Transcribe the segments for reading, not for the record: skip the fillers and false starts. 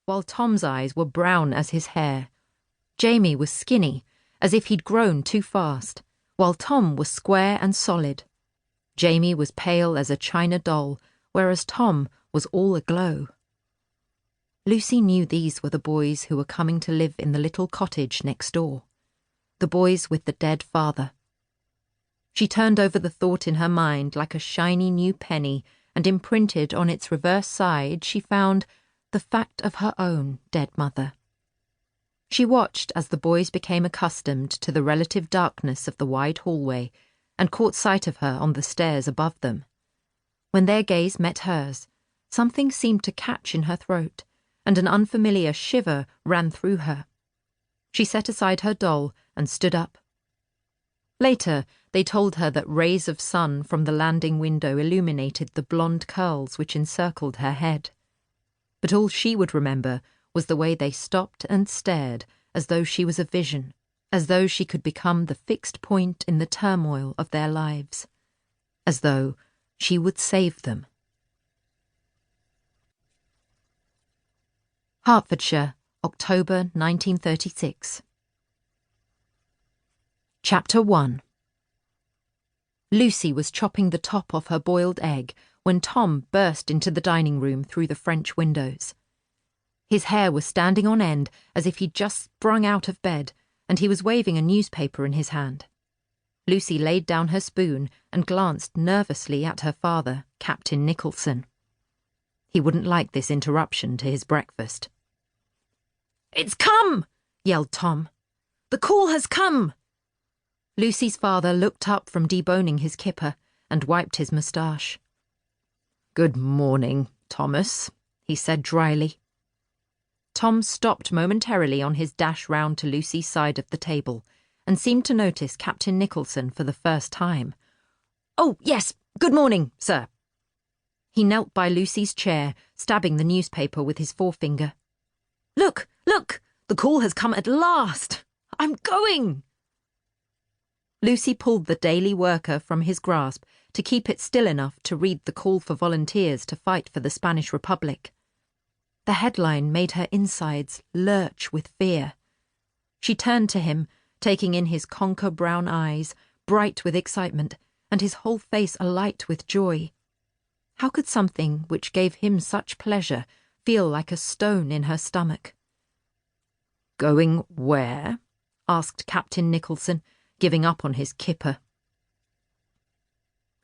while Tom's eyes were brown as his hair. Jamie was skinny, as if he'd grown too fast, while Tom was square and solid. Jamie was pale as a china doll, whereas Tom was all aglow. Lucy knew these were the boys who were coming to live in the little cottage next door. The boys with the dead father. She turned over the thought in her mind like a shiny new penny, and imprinted on its reverse side she found the fact of her own dead mother. She watched as the boys became accustomed to the relative darkness of the wide hallway and caught sight of her on the stairs above them. When their gaze met hers, something seemed to catch in her throat, and an unfamiliar shiver ran through her. She set aside her doll and stood up. Later, they told her that rays of sun from the landing window illuminated the blonde curls which encircled her head. But all she would remember was the way they stopped and stared, as though she was a vision, as though she could become the fixed point in the turmoil of their lives, as though she would save them. Hertfordshire, October 1936. Chapter 1. Lucy was chopping the top off her boiled egg when Tom burst into the dining room through the French windows. His hair was standing on end as if he'd just sprung out of bed, and he was waving a newspaper in his hand. Lucy laid down her spoon and glanced nervously at her father, Captain Nicholson. He wouldn't like this interruption to his breakfast. "It's come!" yelled Tom. "The call has come!" Lucy's father looked up from deboning his kipper and wiped his moustache. "Good morning, Thomas," he said dryly. Tom stopped momentarily on his dash round to Lucy's side of the table and seemed to notice Captain Nicholson for the first time. "Oh, yes, good morning, sir." He knelt by Lucy's chair, stabbing the newspaper with his forefinger. Look, the call has come at last. I'm going." Lucy pulled the Daily Worker from his grasp to keep it still enough to read the call for volunteers to fight for the Spanish Republic. The headline made her insides lurch with fear. She turned to him, taking in his conker brown eyes, bright with excitement, and his whole face alight with joy. How could something which gave him such pleasure feel like a stone in her stomach? "Going where?" asked Captain Nicholson, giving up on his kipper.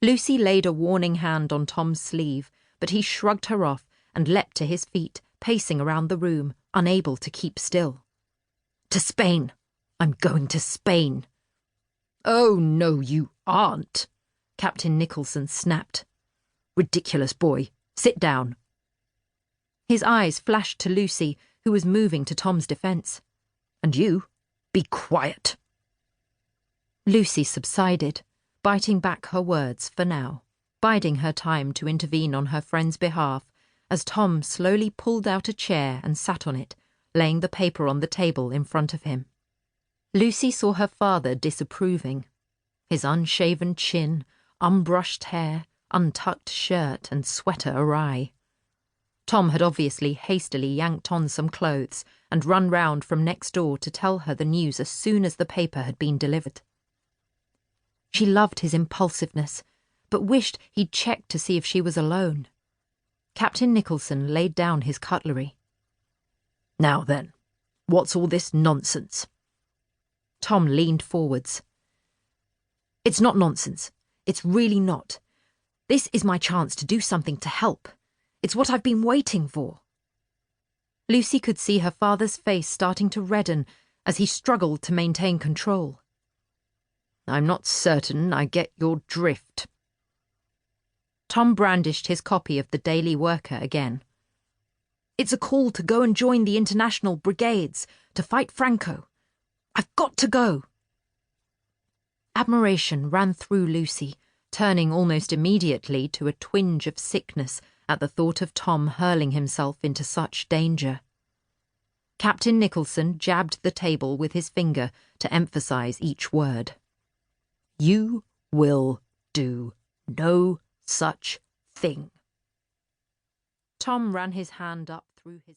Lucy laid a warning hand on Tom's sleeve, but he shrugged her off and leapt to his feet, pacing around the room, unable to keep still. "To Spain! I'm going to Spain!" "Oh, no, you aren't!" Captain Nicholson snapped. "Ridiculous boy. Sit down." His eyes flashed to Lucy, who was moving to Tom's defence. "And you, be quiet." Lucy subsided, biting back her words for now, biding her time to intervene on her friend's behalf, as Tom slowly pulled out a chair and sat on it, laying the paper on the table in front of him. Lucy saw her father disapproving. His unshaven chin, unbrushed hair, untucked shirt and sweater awry. Tom had obviously hastily yanked on some clothes and run round from next door to tell her the news as soon as the paper had been delivered. She loved his impulsiveness, but wished he'd checked to see if she was alone. Captain Nicholson laid down his cutlery. "Now then, what's all this nonsense?" Tom leaned forwards. "It's not nonsense. It's really not. This is my chance to do something to help. It's what I've been waiting for." Lucy could see her father's face starting to redden as he struggled to maintain control. "I'm not certain I get your drift." Tom brandished his copy of the Daily Worker again. "It's a call to go and join the international brigades, to fight Franco. I've got to go." Admiration ran through Lucy, turning almost immediately to a twinge of sickness at the thought of Tom hurling himself into such danger. Captain Nicholson jabbed the table with his finger to emphasise each word. "You will do no such thing." Tom ran his hand up through his